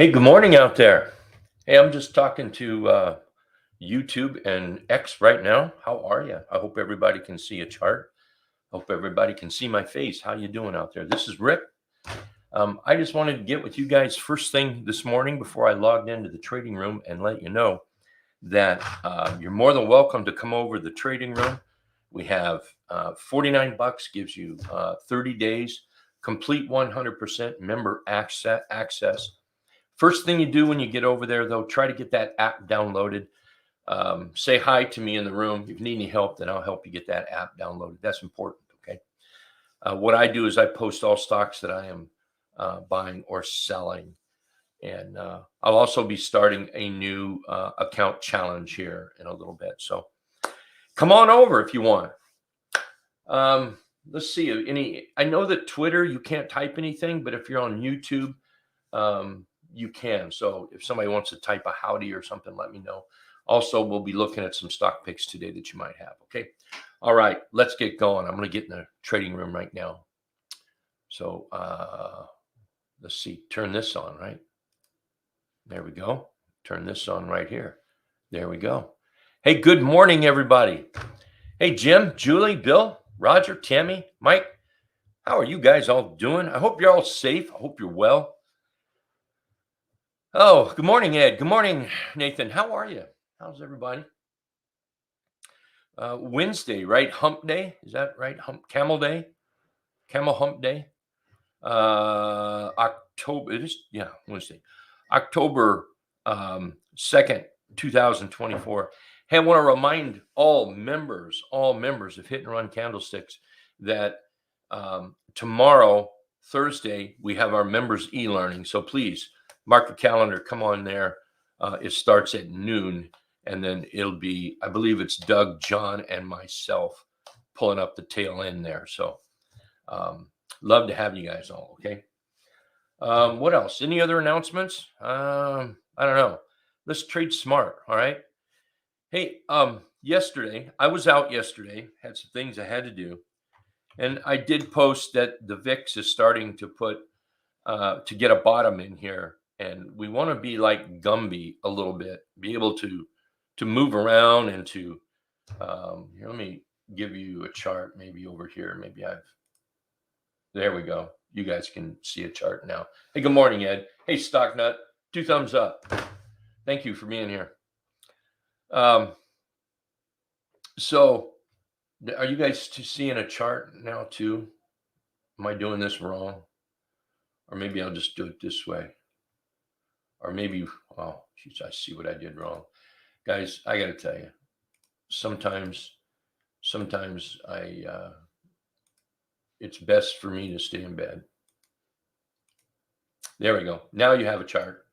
Hey, good morning out there. Hey, I'm just talking to YouTube and X right now. How are you? I hope everybody can see a chart. Hope everybody can see my face. How you doing out there? This is Rick. I just wanted to get with you guys first thing this morning before I logged into the trading room and let you know that you're more than welcome to come over to the trading room. We have $49 gives you 30 days, complete 100% member access. First thing you do when you get over there, though, try to get that app downloaded. Say hi to me in the room. If you need any help, then I'll help you get that app downloaded. That's important, okay? What I do is I post all stocks that I am buying or selling. And I'll also be starting a new account challenge here in a little bit. So come on over if you want. Let's see. I know that Twitter, you can't type anything, but if you're on YouTube, you can. So if somebody wants to type a howdy or something, let me know. Also, we'll be looking at some stock picks today that you might have. Okay. All right. Let's get going. I'm going to get in the trading room right now. So let's see. Turn this on, right? There we go. Turn this on right here. There we go. Hey, good morning, everybody. Hey, Jim, Julie, Bill, Roger, Tammy, Mike. How are you guys all doing? I hope you're all safe. I hope you're well. Oh, good morning, Ed. Good morning, Nathan. How are you? How's everybody? Wednesday, right? Hump day. Is that right? Camel day? Camel hump day? October. It is, yeah, Wednesday. October 2nd, 2024. Hey, I want to remind all members of Hit and Run Candlesticks that tomorrow, Thursday, we have our members e-learning. So please mark the calendar. Come on there. It starts at noon, and then it'll be, I believe it's Doug, John, and myself pulling up the tail end there. So love to have you guys all. Okay. What else? Any other announcements? I don't know. Let's trade smart. All right. Hey, yesterday, I was out yesterday, had some things I had to do. And I did post that the VIX is starting to to get a bottom in here. And we want to be like Gumby a little bit, be able to move around and to, here, let me give you a chart maybe over here. There we go. You guys can see a chart now. Hey, good morning, Ed. Hey, Stocknut, 2 thumbs up. Thank you for being here. So are you guys seeing a chart now too? Am I doing this wrong? Or maybe I'll just do it this way. Or maybe, oh, geez, I see what I did wrong. Guys, I got to tell you, sometimes it's best for me to stay in bed. There we go. Now you have a chart.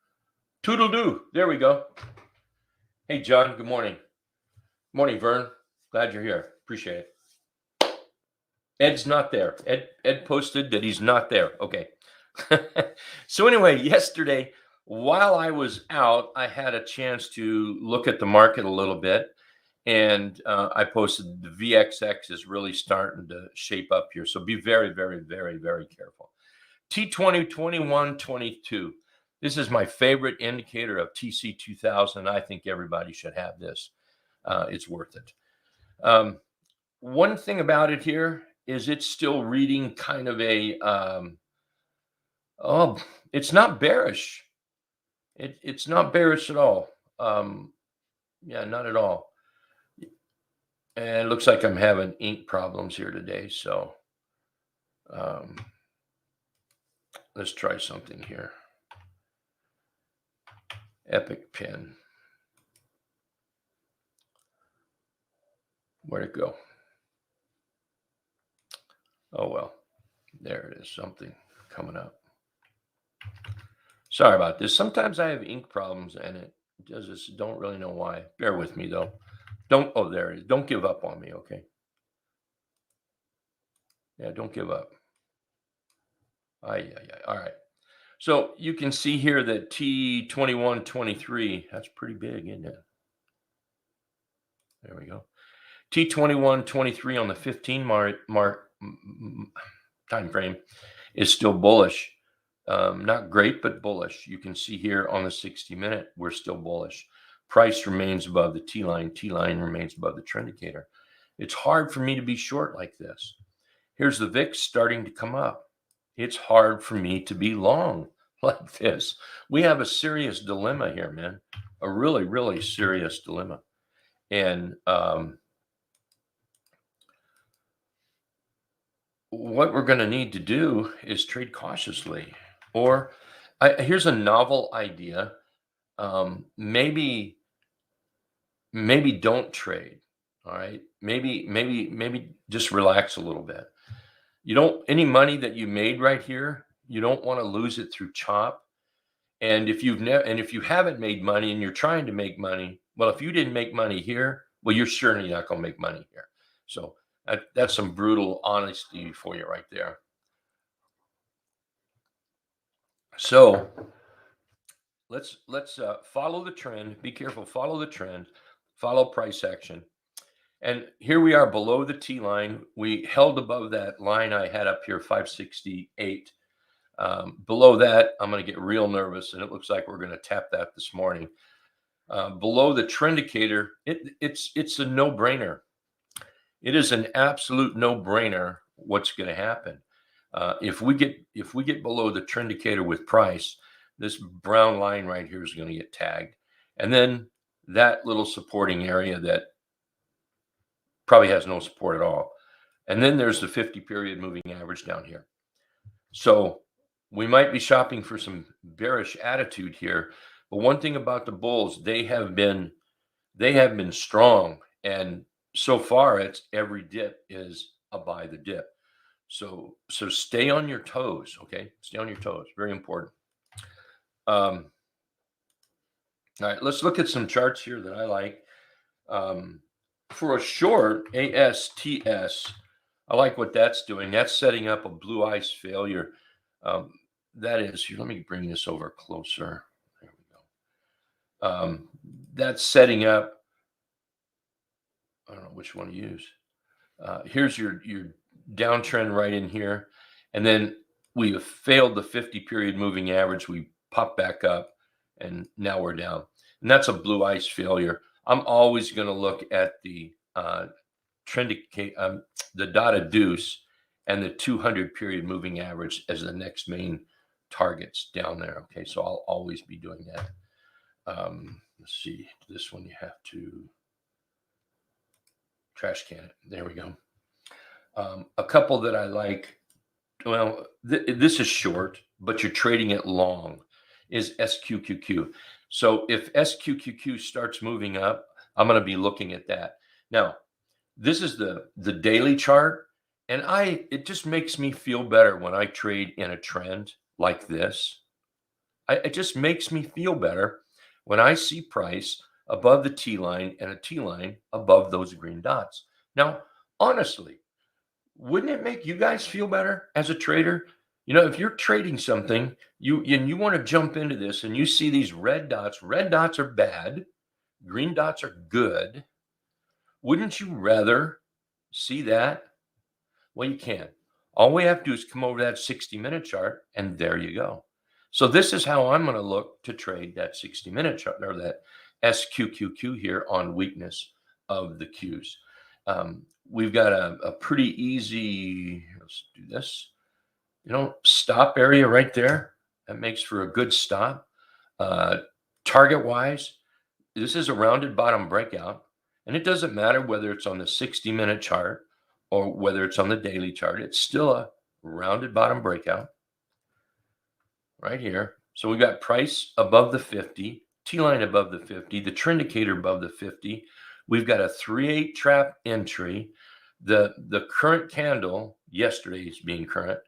Toodle-doo. There we go. Hey, John, good morning. Morning, Vern. Glad you're here. Appreciate it. Ed's not there. Ed posted that he's not there. Okay. So anyway, yesterday, while I was out, I had a chance to look at the market a little bit. And I posted the VXX is really starting to shape up here. So be very, very, very, very careful. T20, 21, 22. This is my favorite indicator of TC2000. I think everybody should have this. It's worth it. One thing about it here is it's still reading kind of a, it's not bearish. It's not bearish at all. Yeah, not at all. And it looks like I'm having ink problems here today. So let's try something here. Epic Pen. Where'd it go? Oh, well, there it is. Something coming up. Sorry about this. Sometimes I have ink problems and it does this. Don't really know why. Bear with me, though. Oh, there it is. Don't give up on me, okay? Yeah, don't give up. All right. So you can see here that T2123, that's pretty big, isn't it? There we go. T2123 on the 15 mark time frame is still bullish. Not great, but bullish. You can see here on the 60-minute, we're still bullish. Price remains above the T-line. T-line remains above the trend indicator. It's hard for me to be short like this. Here's the VIX starting to come up. It's hard for me to be long like this. We have a serious dilemma here, man. A really, really serious dilemma. And what we're going to need to do is trade cautiously. Or here's a novel idea. Maybe don't trade. All right. Maybe just relax a little bit. You don't, any money that you made right here, you don't want to lose it through chop. And if you've never, and if you haven't made money and you're trying to make money, well, if you didn't make money here, well, you're certainly not going to make money here. So that's some brutal honesty for you right there. So let's follow the trend. Be careful. Follow the trend. Follow price action. And here we are below the T line. We held above that line I had up here, 568. Below that, I'm going to get real nervous, and it looks like we're going to tap that this morning. Below the trend indicator, it's a no-brainer. It is an absolute no-brainer what's going to happen. If we get below the trend indicator with price, this brown line right here is going to get tagged, and then that little supporting area that probably has no support at all, and then there's the 50-period moving average down here. So we might be shopping for some bearish attitude here, but one thing about the bulls, they have been strong, and so far it's every dip is a buy the dip. So stay on your toes, okay? Stay on your toes, very important. All right, let's look at some charts here that I like. For a short, ASTS, I like what that's doing. That's setting up a blue ice failure. That is, here, let me bring this over closer. There we go. That's setting up, I don't know which one to use. Here's your downtrend right in here. And then we have failed the 50-period moving average. We pop back up, and now we're down. And that's a blue ice failure. I'm always going to look at the trend, the dotted deuce and the 200-period moving average as the next main targets down there. Okay, so I'll always be doing that. Let's see, this one you have to trash can it. There we go. A couple that I like, well, this is short, but you're trading it long, is SQQQ. So if SQQQ starts moving up, I'm going to be looking at that. Now, this is the daily chart, and it just makes me feel better when I trade in a trend like this. It just makes me feel better when I see price above the T line and a T line above those green dots. Now, honestly, wouldn't it make you guys feel better as a trader? You know, if you're trading something, you want to jump into this and you see these red dots are bad, green dots are good. Wouldn't you rather see that? Well, you can. All we have to do is come over that 60-minute chart, and there you go. So this is how I'm going to look to trade that 60-minute chart, or that SQQQ here on weakness of the Qs. We've got a pretty easy, let's do this, stop area right there. That makes for a good stop. Target wise, this is a rounded bottom breakout, and it doesn't matter whether it's on the 60-minute chart or whether it's on the daily chart. It's still a rounded bottom breakout right here. So we've got price above the 50, T-line above the 50, the trend indicator above the 50. We've got a 3/8 trap entry. The current candle, yesterday's being current,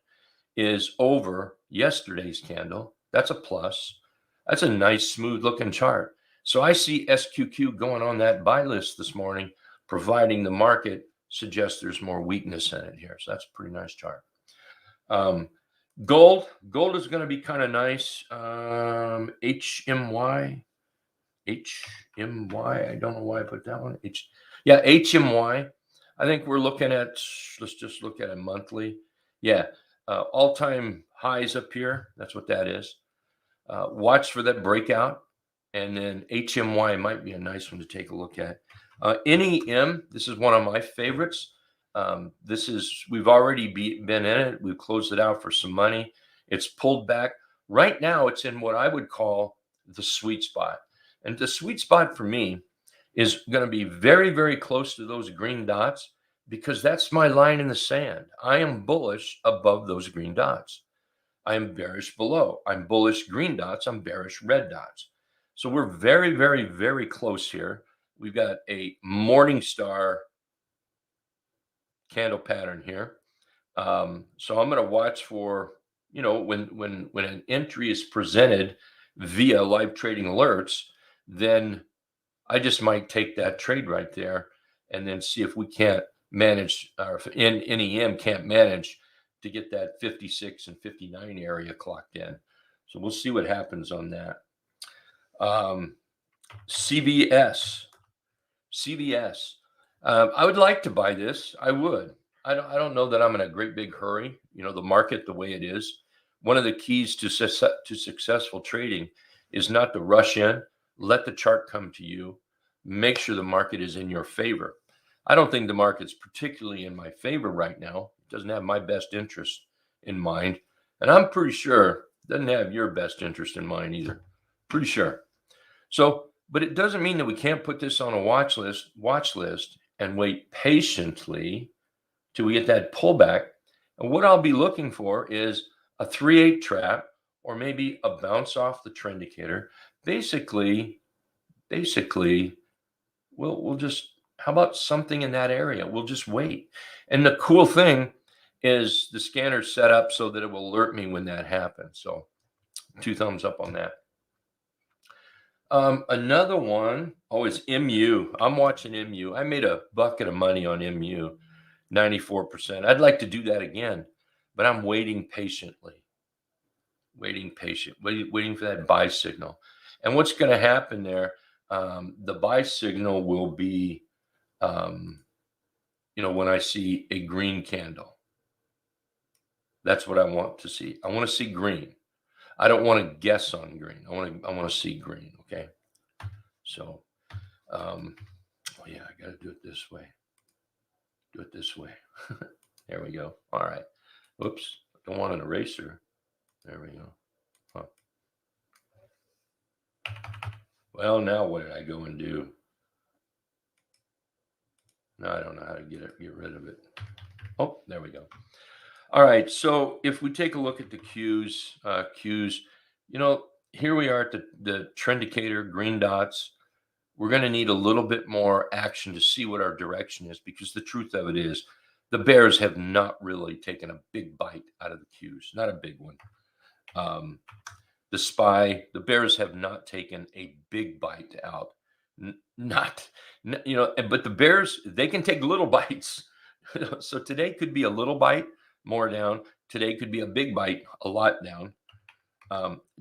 is over yesterday's candle. That's a plus. That's a nice, smooth looking chart. So I see SQQ going on that buy list this morning, providing the market suggests there's more weakness in it here. So that's a pretty nice chart. Gold is going to be kind of nice. HMY. I don't know why I put that one. HMY. I think we're looking at, let's just look at a monthly. Yeah. all-time highs up here. That's what that is. Watch for that breakout. And then HMY might be a nice one to take a look at. NEM, this is one of my favorites. We've already been in it. We've closed it out for some money. It's pulled back. Right now, it's in what I would call the sweet spot. And the sweet spot for me is going to be very, very close to those green dots, because that's my line in the sand. I am bullish above those green dots. I am bearish below. I'm bullish green dots. I'm bearish red dots. So we're very, very, very close here. We've got a morning star candle pattern here. So I'm going to watch for, when an entry is presented via live trading alerts, then I just might take that trade right there and then see if we can't manage, or if NEM can't manage to get that 56 and 59 area clocked in. So we'll see what happens on that. CVS. I would like to buy this. I would. I don't know that I'm in a great big hurry. The market the way it is. One of the keys to successful trading is not to rush in. Let the chart come to you. Make sure the market is in your favor. I don't think the market's particularly in my favor right now. It doesn't have my best interest in mind. And I'm pretty sure it doesn't have your best interest in mind either. Pretty sure. So, but it doesn't mean that we can't put this on a watch list and wait patiently till we get that pullback. And what I'll be looking for is a 3/8 trap, or maybe a bounce off the trend indicator. Basically, we'll just, how about something in that area? We'll just wait. And the cool thing is the scanner's set up so that it will alert me when that happens. So 2 thumbs up on that. Another one, is MU. I'm watching MU. I made a bucket of money on MU, 94%. I'd like to do that again, but I'm waiting patiently. Waiting for that buy signal. And what's going to happen there, the buy signal will be, when I see a green candle. That's what I want to see. I want to see green. I don't want to guess on green. I want to see green. Okay. So, I got to do it this way. There we go. All right. Oops. I don't want an eraser. There we go. Huh. Well, now what did I go and do? No, I don't know how to get rid of it. Oh, there we go. All right. So if we take a look at the Qs, here we are at the trend indicator, green dots. We're going to need a little bit more action to see what our direction is, because the truth of it is the bears have not really taken a big bite out of the Qs, not a big one. The bears have not taken a big bite out. But the bears, they can take little bites. So today could be a little bite, more down. Today could be a big bite, a lot down.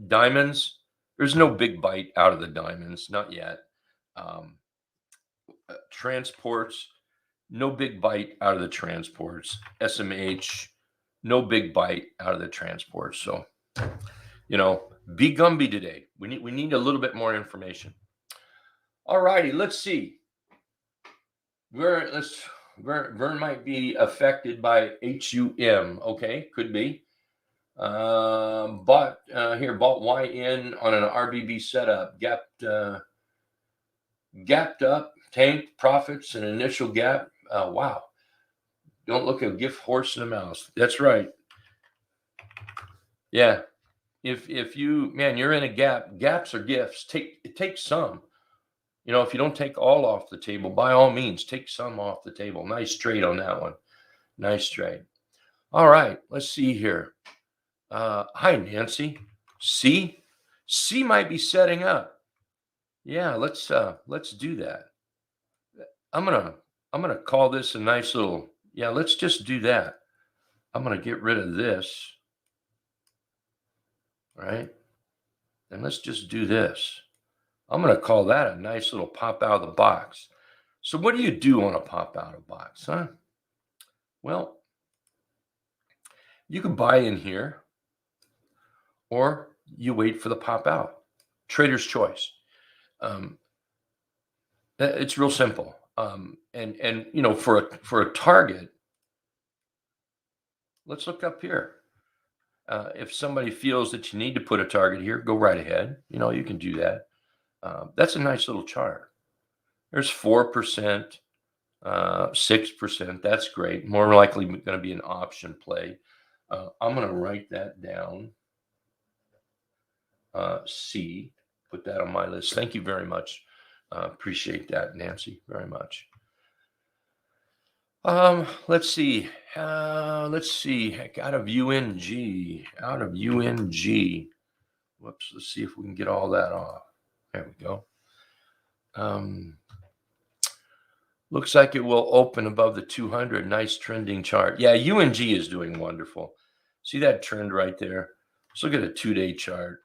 Diamonds, there's no big bite out of the diamonds, not yet. Transports, no big bite out of the transports. SMH, no big bite out of the transports. So, be Gumby today. We need a little bit more information. All righty, let's see. Vern might be affected by HUM. Okay, could be. Bought YN on an RBB setup. Gapped up, tanked profits, an initial gap. Wow. Don't look a gift horse in the mouth. That's right. Yeah. If you're in a gap, gaps are gifts. Take some. If you don't take all off the table, by all means, take some off the table. Nice trade on that one. Nice trade. All right, let's see here. Hi, Nancy. C might be setting up. Yeah, let's do that. I'm gonna call this a nice little. Yeah, let's just do that. I'm gonna get rid of this. Right? And let's just do this. I'm going to call that a nice little pop out of the box. So what do you do on a pop out of box, huh? Well, You can buy in here or you wait for the pop out. Trader's choice. Um, it's real simple. And you know, for a target, let's look up here. If somebody feels that you need to put a target here, go right ahead. You know, you can do that. That's a nice little chart. There's 4%, 6%. That's great. More likely going to be an option play. I'm going to write that down. C, put that on my list. Thank you very much. Appreciate that, Nancy, very much. Let's see. Let's see. Heck, out of UNG. Whoops. Let's see if we can get all that off. There we go. Looks like it will open above the 200. Nice trending chart. Yeah, UNG is doing wonderful. See that trend right there? Let's look at a 2-day chart.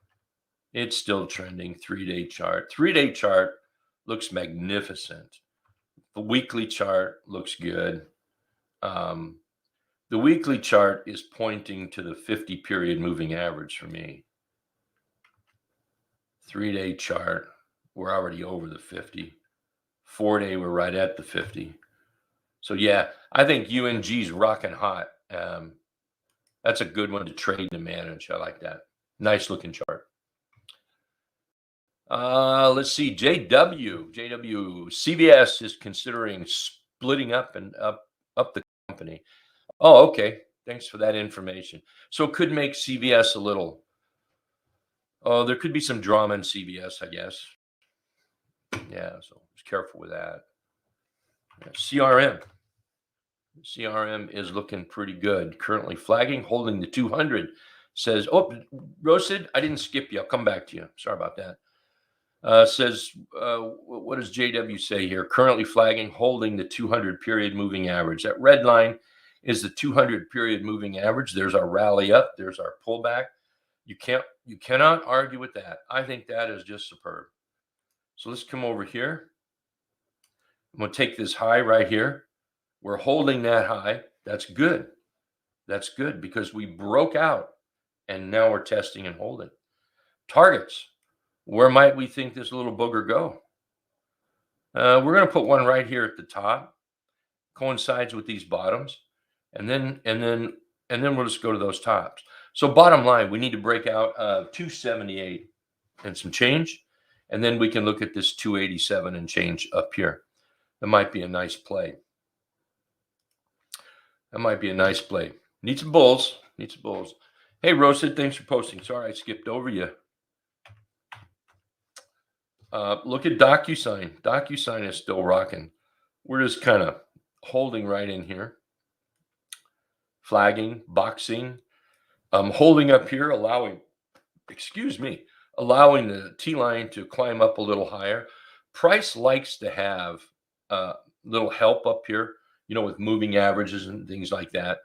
It's still trending. 3-day chart. 3-day chart looks magnificent. The weekly chart looks good. The weekly chart is pointing to the 50 period moving average for me. 3-day chart, we're already over the 50. 4-day, we're right at the 50. So yeah, I think UNG's rocking hot. That's a good one to trade and manage. I like that. Nice looking chart. Let's see. JW, CVS is considering splitting up and up the company. Oh, okay. Thanks for that information. So it could make CVS a little. Oh, there could be some drama in CVS, I guess. Yeah, so just careful with that. Yeah, CRM is looking pretty good. Currently flagging, holding the 200. Says, oh, Roasted, I didn't skip you. I'll come back to you. Sorry about that. Says, what does JW say here? Currently flagging, holding the 200 period moving average. That red line is the 200 period moving average. There's our rally up. There's our pullback. You cannot argue with that. I think that is just superb. So let's come over here. I'm going to take this high right here. We're holding that high. That's good. That's good because we broke out and now we're testing and holding. Targets. Where might we think this little booger go? We're going to put one right here at the top. Coincides with these bottoms. And then we'll just go to those tops. So bottom line, we need to break out 278 and some change. And then we can look at this 287 and change up here. That might be a nice play. Need some bulls. Hey, Roasted, thanks for posting. Sorry, I skipped over you. Look at DocuSign. DocuSign is still rocking. We're just kind of holding right in here. Flagging, boxing, holding up here, allowing the T line to climb up a little higher. Price likes to have little help up here, you know, with moving averages and things like that.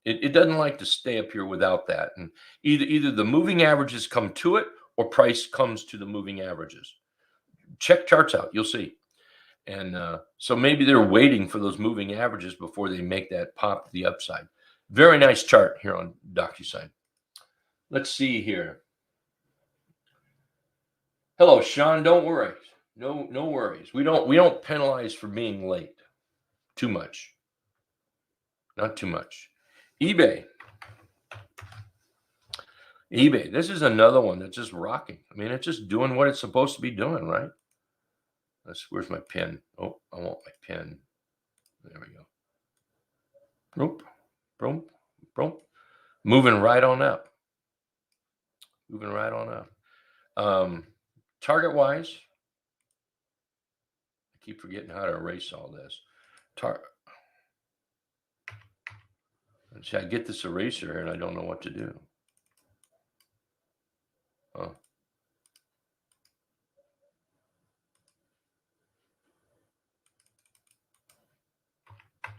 It doesn't like to stay up here without that. And either the moving averages come to it or price comes to the moving averages. Check charts out, you'll see. And so maybe they're waiting for those moving averages before they make that pop to the upside. Very nice chart here on DocuSign. Let's see here. Hello, Sean. Don't worry. No worries. We don't penalize for being late. Too much. Not too much. eBay. This is another one that's just rocking. I mean, it's just doing what it's supposed to be doing, right? Where's my pen? Oh, I want my pen. There we go. Boom. Moving right on up. Target wise, I keep forgetting how to erase all this. See, I get this eraser here and I don't know what to do. Oh.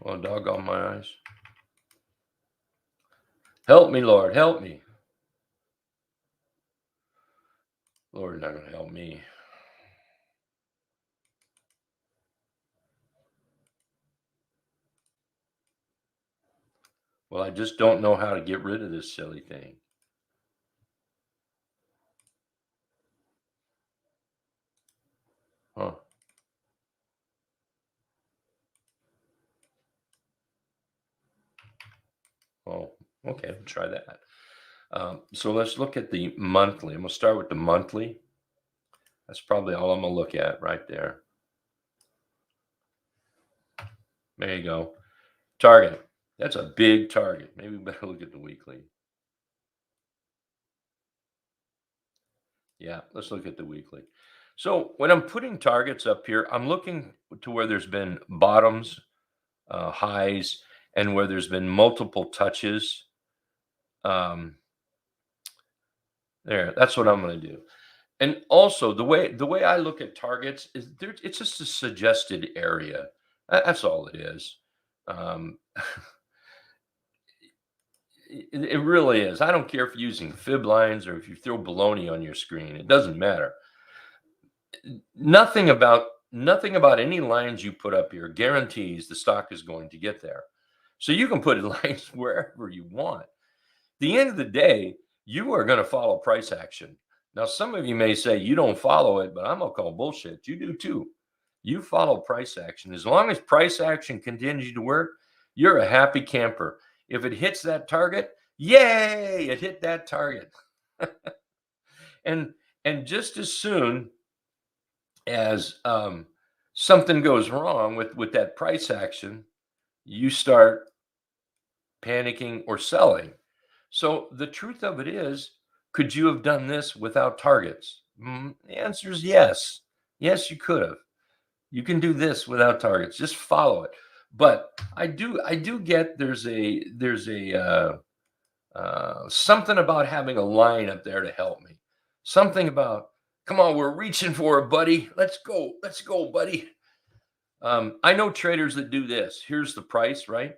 Oh, doggone my eyes. Help me, Lord. Help me. Lord, not going to help me. Well, I just don't know how to get rid of this silly thing. Huh. Oh, okay. We'll try that. So let's look at the monthly. I'm going to start with the monthly. That's probably all I'm going to look at right there. There you go. Target. That's a big target. Maybe we better look at the weekly. Yeah, let's look at the weekly. So when I'm putting targets up here, I'm looking to where there's been bottoms, highs, and where there's been multiple touches. Um, there, that's what I'm going to do. And also the way I look at targets is there, it's just a suggested area. That's all it is. Um, it really is. I don't care if you're using fib lines or if you throw baloney on your screen. It doesn't matter. Nothing about any lines you put up here guarantees the stock is going to get there. So you can put lines wherever you want. The end of the day, you are going to follow price action. Now, some of you may say you don't follow it, but I'm going to call bullshit. You do too. You follow price action. As long as price action continues to work, you're a happy camper. If it hits that target, yay, it hit that target. and and just as soon as something goes wrong with that price action, you start panicking or selling. So the truth of it is, could you have done this without targets? The answer is yes. Yes, you could have. You can do this without targets. Just follow it. But I do get there's a something about having a line up there to help me. Something about, come on, we're reaching for it, buddy. Let's go, buddy. I know traders that do this. Here's the price, right?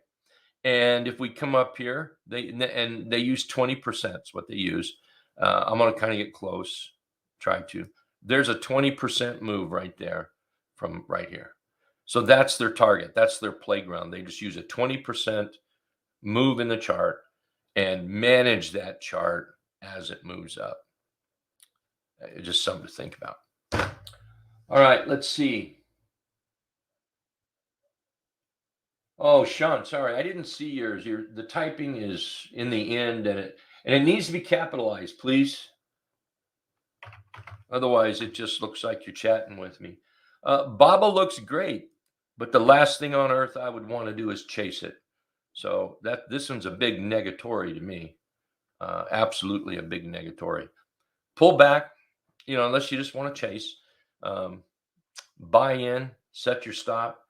And if we come up here, they use 20%. Is what they use. I'm gonna kind of get close. Try to. There's a 20% move right there from right here. So that's their target. That's their playground. They just use a 20% move in the chart and manage that chart as it moves up. Just something to think about. All right, let's see. Oh, Sean, sorry, I didn't see yours. The typing is in the end, and it needs to be capitalized, please. Otherwise, it just looks like you're chatting with me. Baba looks great, but the last thing on earth I would want to do is chase it. So this one's a big negatory to me. Absolutely a big negatory. Pull back, unless you just want to chase. Buy in, set your stop.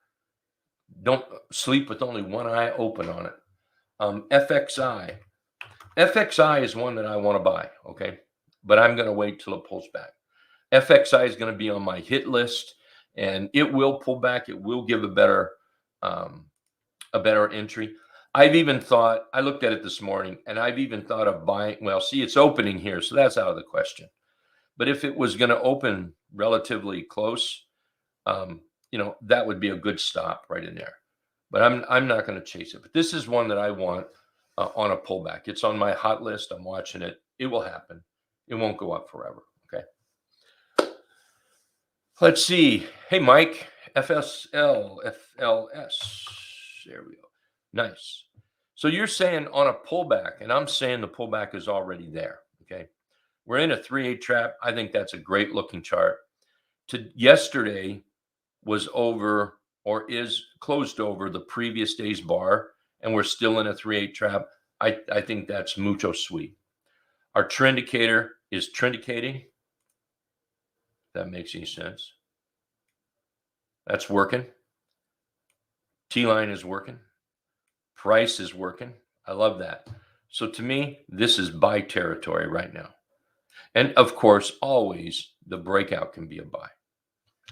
Don't sleep with only one eye open on it. FXI. FXI is one that I want to buy, okay? But I'm going to wait till it pulls back. FXI is going to be on my hit list, and it will pull back. It will give a better entry. I've even thought, I looked at it this morning, and I've even thought of buying. Well, see, it's opening here, so that's out of the question. But if it was going to open relatively close, that would be a good stop right in there. But I'm not going to chase it. But this is one that I want on a pullback. It's on my hot list. I'm watching it. It will happen. It won't go up forever. Okay. Let's see. Hey, Mike, FSL, FLS. There we go. Nice. So you're saying on a pullback, and I'm saying the pullback is already there. Okay. We're in a 3-8 trap. I think that's a great looking chart. Yesterday was over or is closed over the previous day's bar, and we're still in a 3-8 trap. I think that's mucho sweet. Our trend indicator is trendicating. If that makes any sense. That's working. T-line is working. Price is working. I love that. So to me, this is buy territory right now. And of course, always the breakout can be a buy.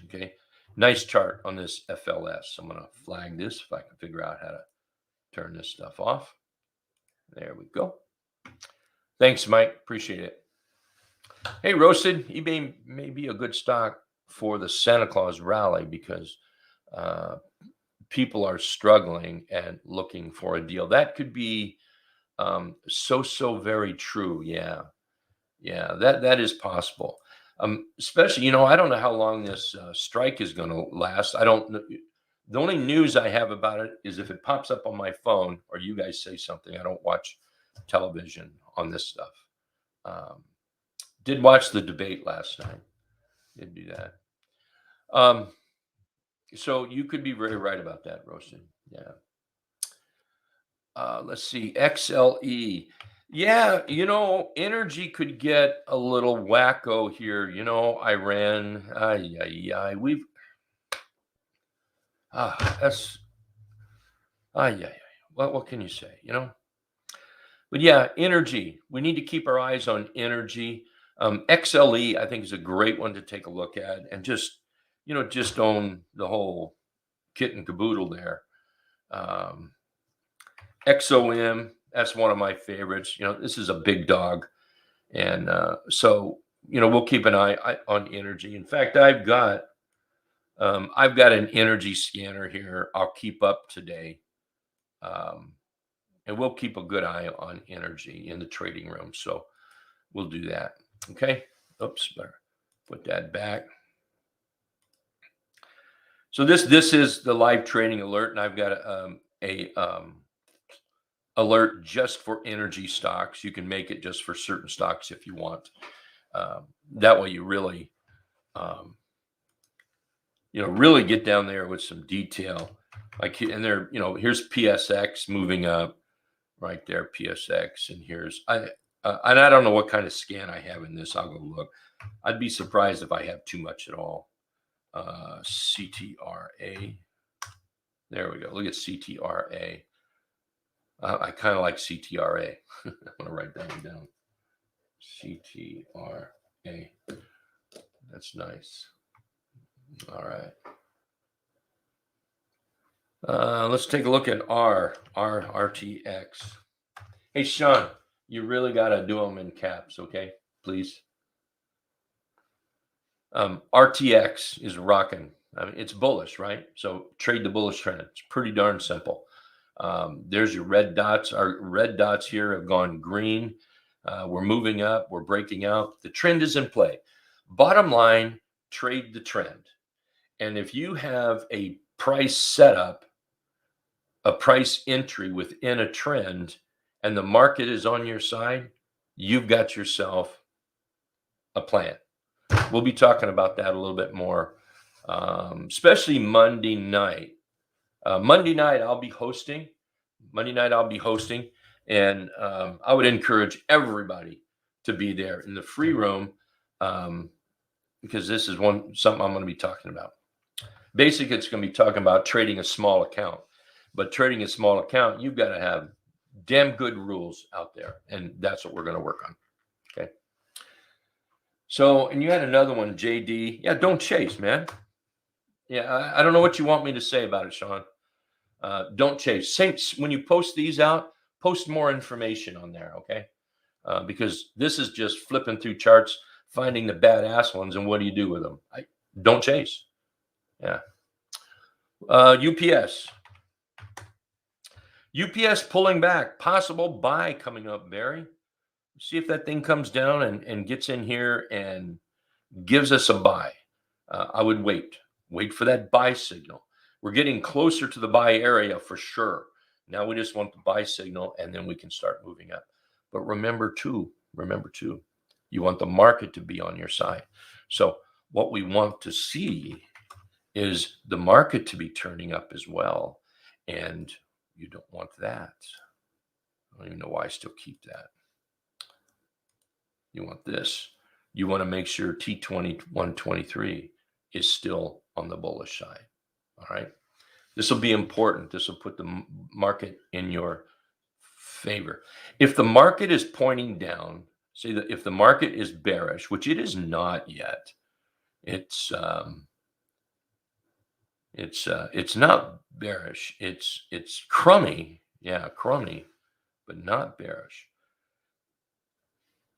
Okay. Nice chart on this FLS. I'm going to flag this if I can figure out how to turn this stuff off. There we go. Thanks, Mike. Appreciate it. Hey, Roasted, eBay may be a good stock for the Santa Claus rally because people are struggling and looking for a deal. That could be So very true. Yeah. Yeah, that is possible. Especially, I don't know how long this strike is going to last. I don't know. The only news I have about it is if it pops up on my phone or you guys say something. I don't watch television on this stuff. Um, did watch the debate last night. Did do that. Um, so you could be very right about that, Roasted. Yeah. Let's see, XLE. Yeah, energy could get a little wacko here. Iran. Ay, ay, ay. That's, ay, ay, ay. What can you say? But yeah, energy. We need to keep our eyes on energy. XLE, I think, is a great one to take a look at and just own the whole kit and caboodle there. Um, XOM, that's one of my favorites. This is a big dog. And so, we'll keep an eye on energy. In fact, I've got an energy scanner here. I'll keep up today. And we'll keep a good eye on energy in the trading room. So we'll do that. Okay. Oops, better put that back. So this is the live trading alert, and I've got a alert just for energy stocks. You can make it just for certain stocks if you want. That way you really, really get down there with some detail. And there, here's PSX moving up right there, PSX, and here's and I don't know what kind of scan I have in this. I'll go look. I'd be surprised if I have too much at all. CTRA. There we go. Look at CTRA. I kind of like CTRA. I'm going to write that one down. CTRA. That's nice. All right. Let's take a look at RTX. Hey, Sean, you really got to do them in caps, okay? Please. RTX is rocking. I mean, it's bullish, right? So trade the bullish trend. It's pretty darn simple. There's your red dots. Our red dots here have gone green. We're moving up. We're breaking out. The trend is in play. Bottom line, trade the trend. And if you have a price setup, a price entry within a trend, and the market is on your side, you've got yourself a plan. We'll be talking about that a little bit more, especially Monday night. Monday night, I'll be hosting. And I would encourage everybody to be there in the free room because this is something I'm going to be talking about. Basically, it's going to be talking about trading a small account. But trading a small account, you've got to have damn good rules out there. And that's what we're going to work on. Okay. So, and you had another one, JD. Yeah, don't chase, man. Yeah, I don't know what you want me to say about it, Sean. Don't chase. When you post these out, post more information on there, okay? Because this is just flipping through charts, finding the badass ones, and what do you do with them? Don't chase. Yeah. UPS. UPS pulling back. Possible buy coming up, Barry. See if that thing comes down and gets in here and gives us a buy. I would wait for that buy signal. We're getting closer to the buy area for sure. Now we just want the buy signal and then we can start moving up. But remember too, you want the market to be on your side. So what we want to see is the market to be turning up as well. And you don't want that. I don't even know why I still keep that. You want this. You want to make sure T20 123 is still on the bullish side. All right. This will be important. This will put the market in your favor. If the market is pointing down, say that if the market is bearish, which it is not yet, it's not bearish. It's crummy. Yeah, crummy, but not bearish.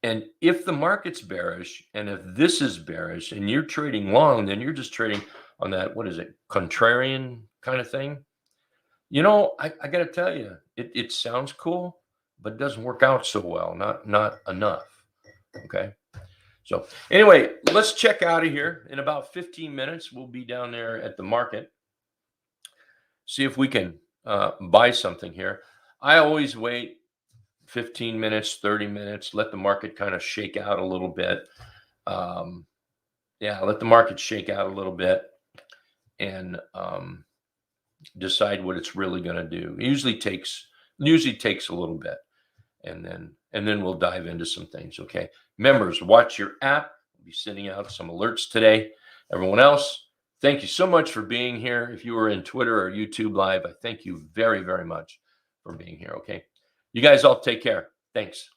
And if the market's bearish, and if this is bearish, and you're trading long, then you're just trading on that, what is it, contrarian kind of thing. I got to tell you, it sounds cool, but it doesn't work out so well. Not enough. Okay. So anyway, let's check out of here. In about 15 minutes, we'll be down there at the market. See if we can buy something here. I always wait 15 minutes, 30 minutes, let the market kind of shake out a little bit. Yeah, let the market shake out a little bit and decide what it's really going to do. It usually takes a little bit, and then we'll dive into some things. Okay, members, watch your app. We'll be sending out some alerts today. Everyone else, thank you so much for being here. If you were in Twitter or YouTube Live, I thank you very, very much for being here. Okay, you guys all take care. Thanks.